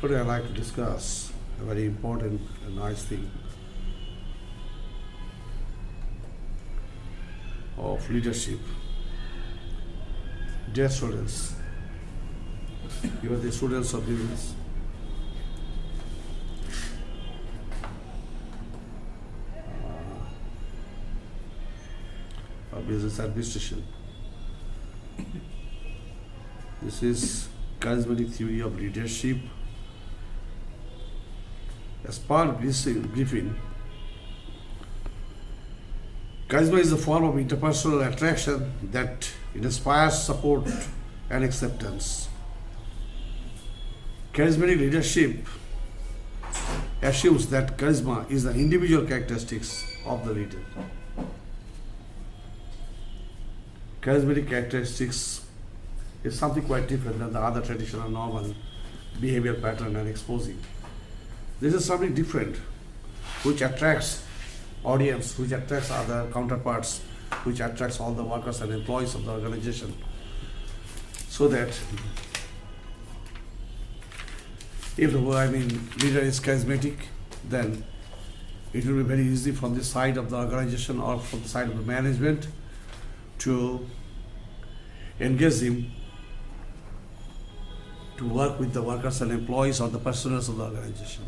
Today I'd like to discuss a very important and nice thing of leadership. Dear students, you are the students of business. Of business administration. This is charismatic theory of leadership. As per Griffin, charisma is a form of interpersonal attraction that inspires support and acceptance. Charismatic leadership assumes that charisma is the individual characteristics of the leader. Charismatic characteristics is something quite different than the other traditional normal behavior pattern and exposing. This is something different which attracts audience, which attracts other counterparts, which attracts all the workers and employees of the organization. So that if the leader is charismatic, then it will be very easy from the side of the organization or from the side of the management to engage him to work with the workers and employees or the personnel of the organization.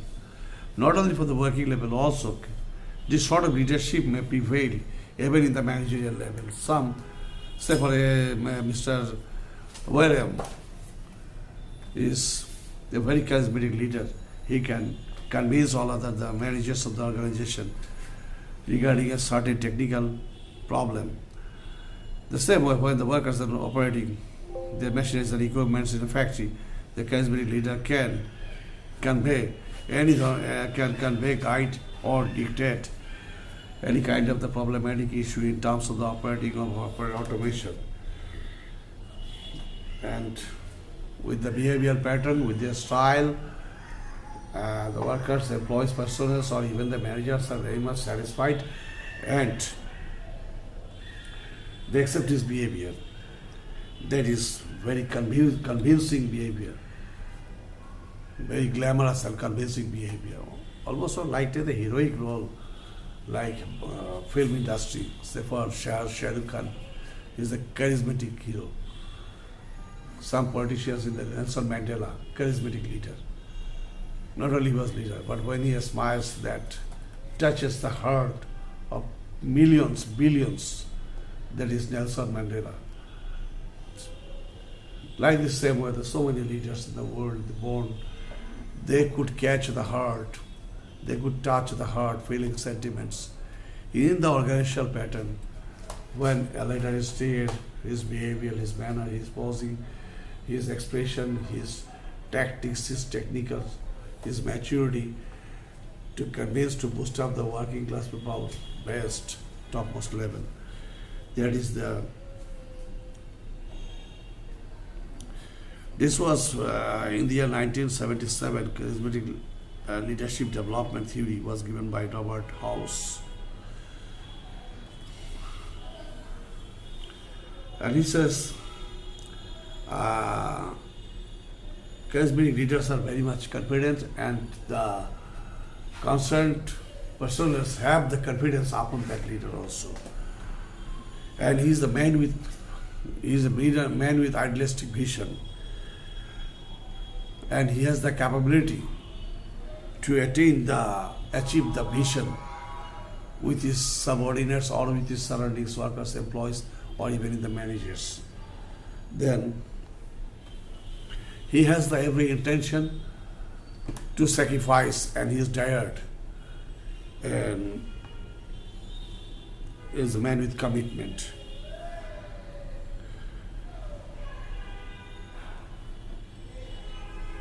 Not only for the working level, also this sort of leadership may prevail even in the managerial level. Some, say for Mr. William is a very charismatic leader. He can convince all other the managers of the organization regarding a certain technical problem. The same way when the workers are operating their machineries and equipments in a factory, the charismatic leader can convey guide or dictate any kind of the problematic issue in terms of the operating of automation. And with the behavioral pattern, with their style, the workers, employees, personnel, or even the managers are very much satisfied and they accept his behavior. That is very convincing behavior, very glamorous and convincing behavior, almost like the heroic role, like film industry. Say for Shah Rukh Khan is a charismatic hero. Some politicians in the Nelson Mandela, charismatic leader. Not only was leader, but when he smiles, that touches the heart of millions, billions. That is Nelson Mandela. Like the same way, there's so many leaders in the world born. They could catch the heart. They could touch the heart, feeling sentiments. In the organizational pattern, when a leader is steered, his behavior, his manner, his posing, his expression, his tactics, his technical, his maturity, to convince, to boost up the working class people best, topmost level. That is this was in the year 1977, charismatic leadership development theory was given by Robert House. And he says, charismatic leaders are very much confident and the concerned persons have the confidence upon that leader also. And he is a man with idealistic vision. And he has the capability to achieve the vision with his subordinates or with his surroundings, workers, employees, or even in the managers. Then he has the every intention to sacrifice, and he is dared, and is a man with commitment.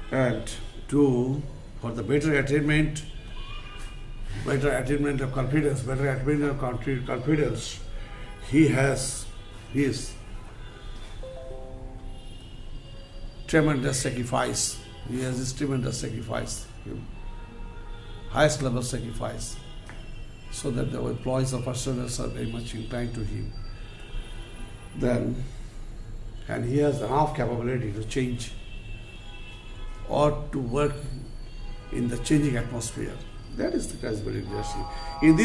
And for the better attainment of confidence, he has his tremendous sacrifice. He has his tremendous sacrifice, highest level sacrifice, so that the employees of personnel are very much inclined to him. And he has enough capability to change or to work in the changing atmosphere. That is the charismatic leadership. In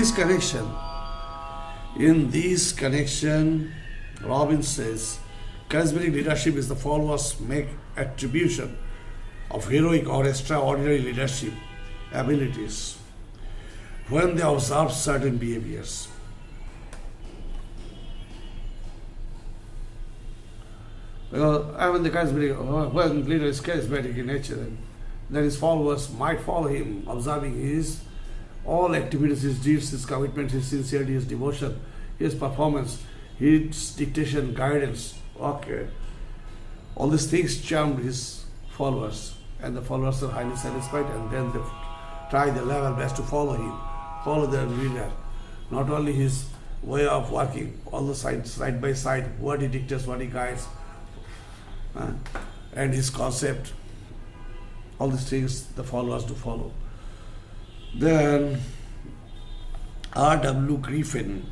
this connection, Robbins says, charismatic leadership is the followers make attribution of heroic or extraordinary leadership abilities when they observe certain behaviors. Because when the when leader is charismatic in nature, then his followers might follow him, observing his all activities, his deeds, his commitment, his sincerity, his devotion, his performance, his dictation, guidance. Okay. All these things charmed his followers, and the followers are highly satisfied, and then they try their level best to follow him, follow their leader. Not only his way of working, all the side by side, what he dictates, what he guides, and his concept, all these things the followers do follow. Then R.W. Griffin,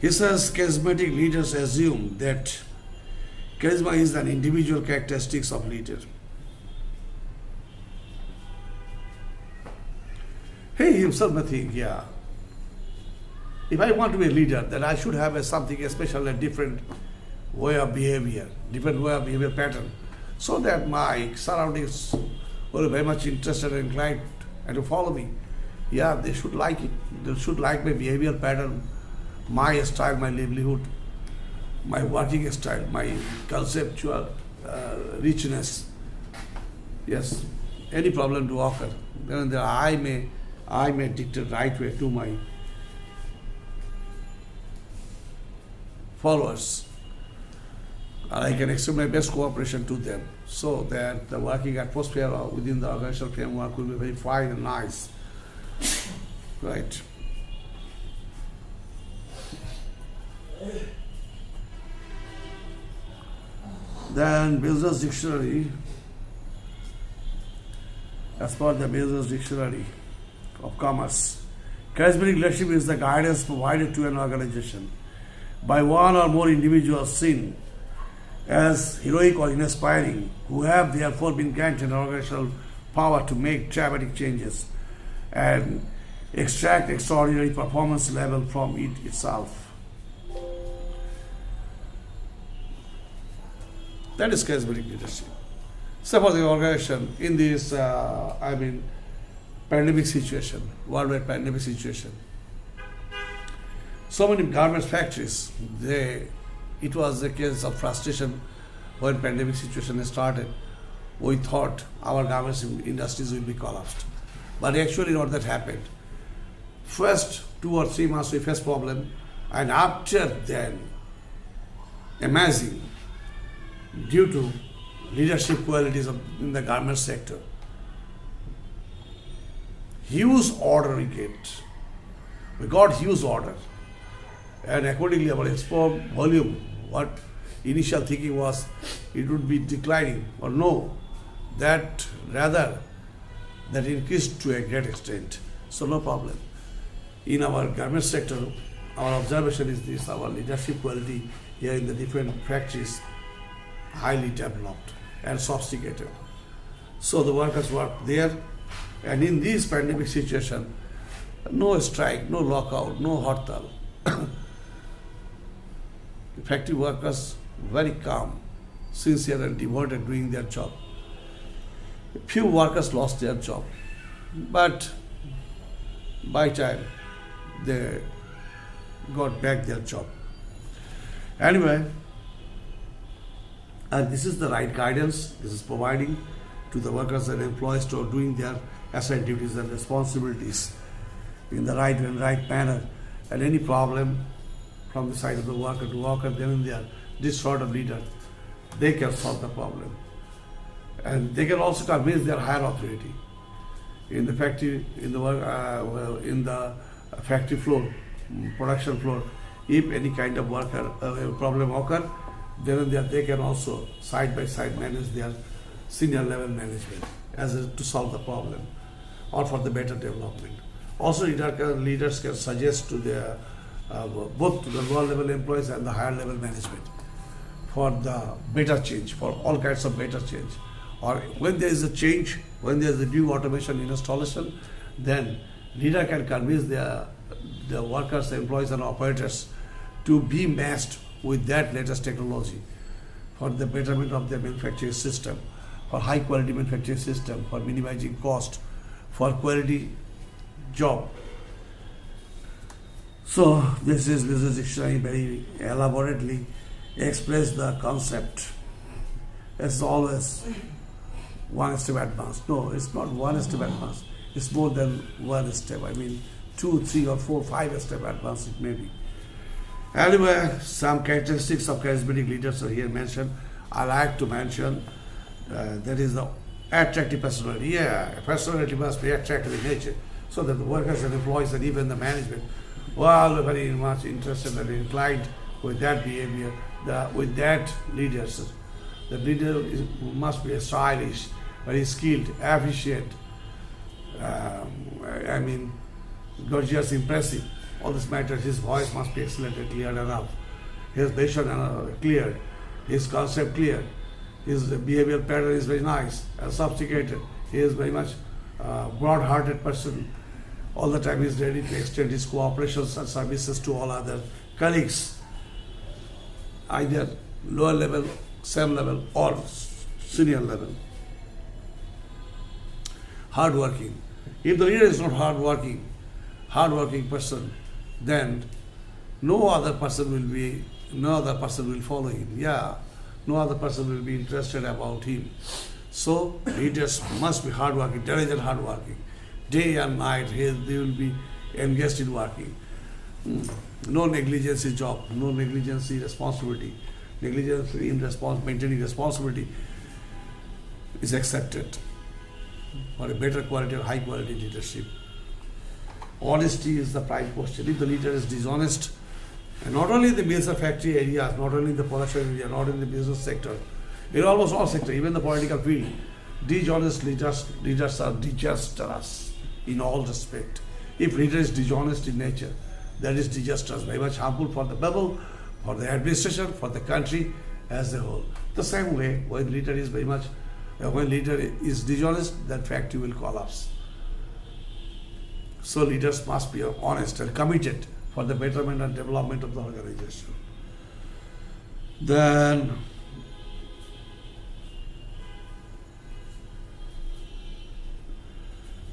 he says charismatic leaders assume that charisma is an individual characteristics of leader. He himself may think, yeah, if I want to be a leader, then I should have something special, a different way of behavior, different way of behavior pattern, so that my surroundings will be very much interested and inclined and to follow me. Yeah, they should like it. They should like my behavior pattern, my style, my livelihood, my working style, my conceptual richness. Yes, any problem to occur, then I may dictate right way to my followers. And I can extend my best cooperation to them so that the working atmosphere within the organizational framework will be very fine and nice. Right. Then Business Dictionary, as per the Business Dictionary of Commerce, charismatic leadership is the guidance provided to an organization by one or more individuals seen as heroic or inspiring, who have therefore been granted organizational power to make dramatic changes and extract extraordinary performance level from it itself. That is charismatic leadership. Suppose the organization in this, pandemic situation, worldwide pandemic situation, so many garment factories, it was a case of frustration when pandemic situation started. We thought our garments industries will be collapsed. But actually not that happened. First 2 or 3 months we faced problem, and after then, amazing, due to leadership qualities in the garment sector, huge order we get. We got huge order. And accordingly, our export volume, what initial thinking was, it would be declining, or no, that rather that increased to a great extent. So no problem. In our garment sector, our observation is this: our leadership quality here in the different factories highly developed and sophisticated. So the workers work there, and in this pandemic situation, no strike, no lockout, no hartal. Factory workers very calm, sincere and devoted doing their job. Few workers lost their job, but by time they got back their job. Anyway, and this is the right guidance. This is providing to the workers and employees to doing their assigned duties and responsibilities in the right way and right manner. And any problem from the side of the worker to worker, then and there, this sort of leader, they can solve the problem. And they can also convince their higher authority in the factory, in the factory floor, production floor. If any kind of worker problem occur, then and there they can also side by side manage their senior level management to solve the problem or for the better development. Also, leaders can suggest to their both to the lower level employees and the higher level management for the better change, for all kinds of better change, or when there is a change, when there is a new automation installation, then leader can convince the workers, the employees and operators to be matched with that latest technology for the betterment of their manufacturing system, for high quality manufacturing system, for minimizing cost, for quality job. So this is extremely very elaborately express the concept. It's always one step advanced. No, it's not one step advanced. It's more than one step. I mean, 2, 3, or 4, 5 step advanced it may be. Anyway, some characteristics of charismatic leaders are here mentioned. I like to mention that is the attractive personality. Yeah, personality must be attractive in nature, so that the workers and employees and even the management were all very much interested and inclined with that behavior, with that leadership. The leader must be stylish, very skilled, efficient, gorgeous, impressive. All this matters. His voice must be excellent and clear enough. His vision clear. His concept clear. His behavioral pattern is very nice and sophisticated. He is very much broad-hearted person. All the time he is ready to extend his cooperations and services to all other colleagues, either lower level, same level, or senior level. Hardworking. If the leader is not hardworking person, then no other person will follow him. Yeah, no other person will be interested about him. So leaders must be hardworking, diligent hardworking. Day and night they will be engaged in working. No negligence in job, no negligence in responsibility. Negligence in maintaining responsibility is accepted for a better quality or high quality leadership. Honesty is the prime question. If the leader is dishonest, and not only in the mills or factory areas, not only in the production area, not in the business sector, in almost all sectors, even the political field, dishonest leaders are disastrous in all respect. If leader is dishonest in nature, that is disastrous, very much harmful for the people, for the administration, for the country as a whole. The same way, when leader is dishonest, that factory will collapse. So leaders must be honest and committed for the betterment and development of the organization. Then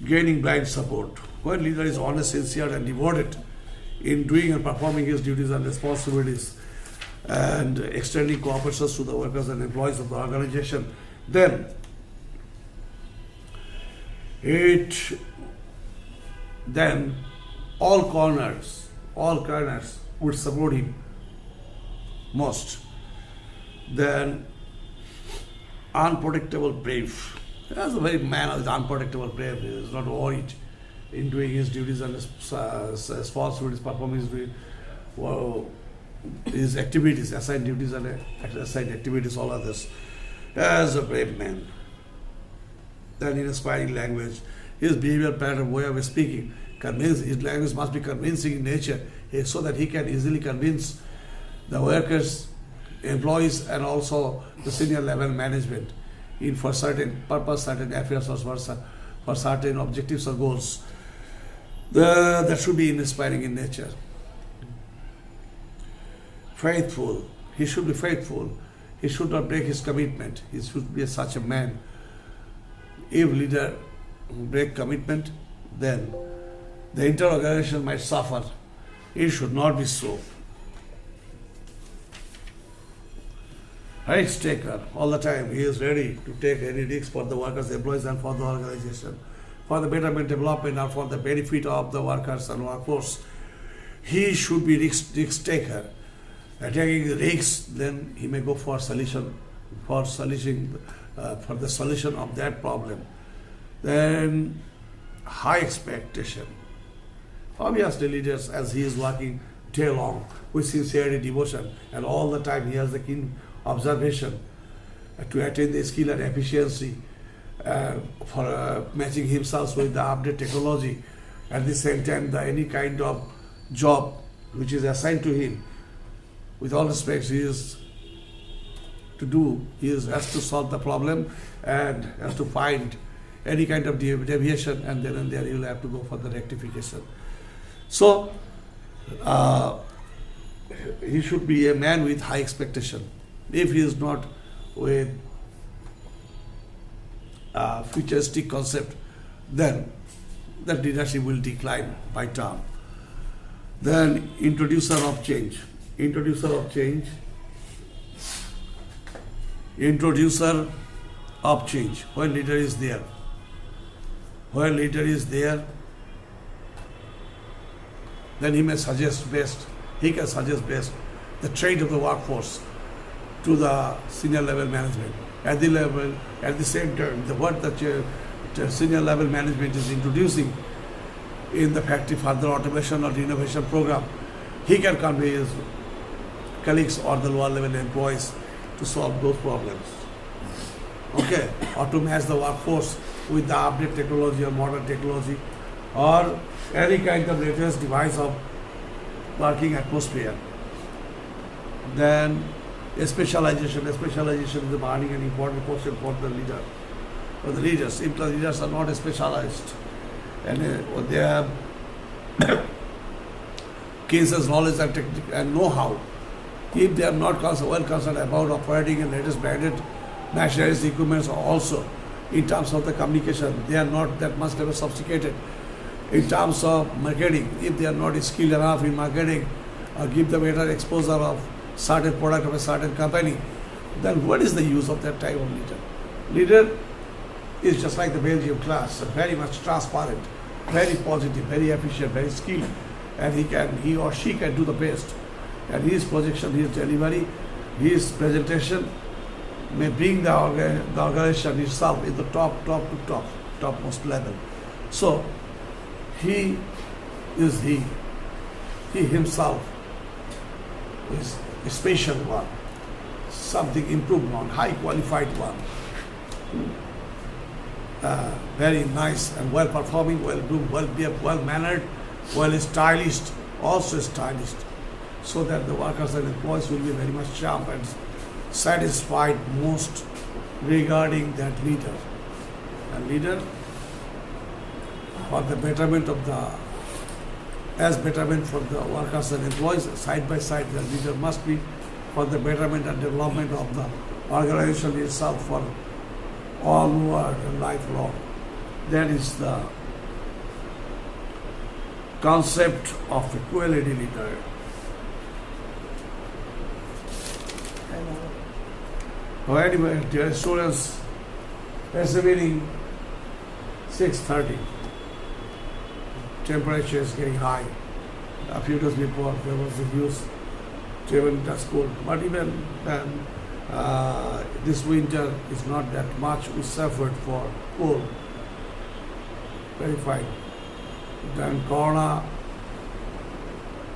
gaining blind support. When leader is honest, sincere and devoted in doing and performing his duties and responsibilities and extending cooperation to the workers and employees of the organization, then all corners would support him most. Then unpredictable brave. As a very man who is unpredictable brave, he is not worried in doing his duties and responsibilities, performing his activities, assigned duties and assigned activities, all others. As a brave man. Then in inspiring language, his behavioral pattern, way of speaking, his language must be convincing in nature, so that he can easily convince the workers, employees, and also the senior level management for certain purpose, certain affairs, or for certain objectives or goals. That should be inspiring in nature. Faithful. He should be faithful. He should not break his commitment. He should be such a man. If leader break commitment, then the entire organization might suffer. It should not be so. Risk taker. All the time he is ready to take any risk for the workers, employees, and for the organization, for the betterment, development, or for the benefit of the workers and workforce. He should be risk taker. Taking the risks, then he may go for solution, for the solution of that problem. Then high expectation. Obviously, leaders, as he is working day long with sincerity, devotion, and all the time he has the keen observation to attain the skill and efficiency for matching himself with the updated technology. At the same time, any kind of job which is assigned to him, with all respect, he is to do is has to solve the problem and has to find any kind of deviation, and then and there you'll have to go for the rectification. So he should be a man with high expectation. If he is not with futuristic concept, then that leadership will decline by time. Then introducer of change. Introducer of change. Introducer of change. When leader is there. When leader is there, then he may suggest best. He can suggest best the trade of the workforce to the senior level management. At the same time, the what the senior level management is introducing in the factory further automation or innovation program, he can convey his colleagues or the lower level employees to solve those problems. Okay, or to match the workforce with the update technology or modern technology or any kind of latest device of working atmosphere. Then specialization is the burning and important question for the leader. For the leaders, if the leaders are not specialized and they have cases, knowledge and technique and know-how, if they are not well concerned about operating in latest branded machineries, equipments also in terms of the communication, they are not that much sophisticated. In terms of marketing, if they are not skilled enough in marketing or give the better exposure of certain product of a certain company, then what is the use of that type of leader? Leader is just like the Belgium class, very much transparent, very positive, very efficient, very skilled, and he or she can do the best. And his projection, his delivery, his presentation may bring the organization itself in the topmost level. So he himself is a special one, something improved one, high qualified one, very nice and well performing, well groomed, well mannered, well stylish, also stylish, so that the workers and employees will be very much sharp and satisfied most regarding that leader. And leader, for the betterment of betterment for the workers and employees, side by side, the leader must be for the betterment and development of the organization itself for all world and lifelong. That is the concept of a quality leader. So anyway, dear students, persevering 6:30. Temperature is getting high. A few days before there was a news driven to school. But even then, this winter is not that much. We suffered for cold. Very fine. Then Corona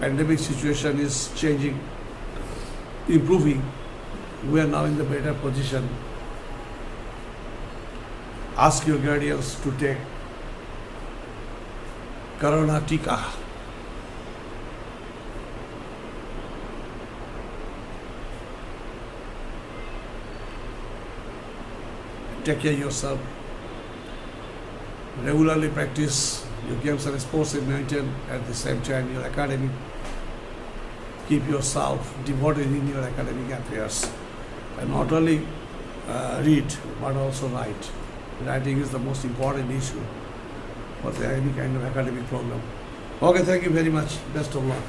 pandemic situation is changing, improving. We are now in the better position. Ask your guardians to take Corona Tika. Take care of yourself. Regularly practice your games and sports and maintain at the same time your academic. Keep yourself devoted in your academic affairs. And not only read, but also write. Writing is the most important issue for any kind of academic program. Okay, thank you very much. Best of luck.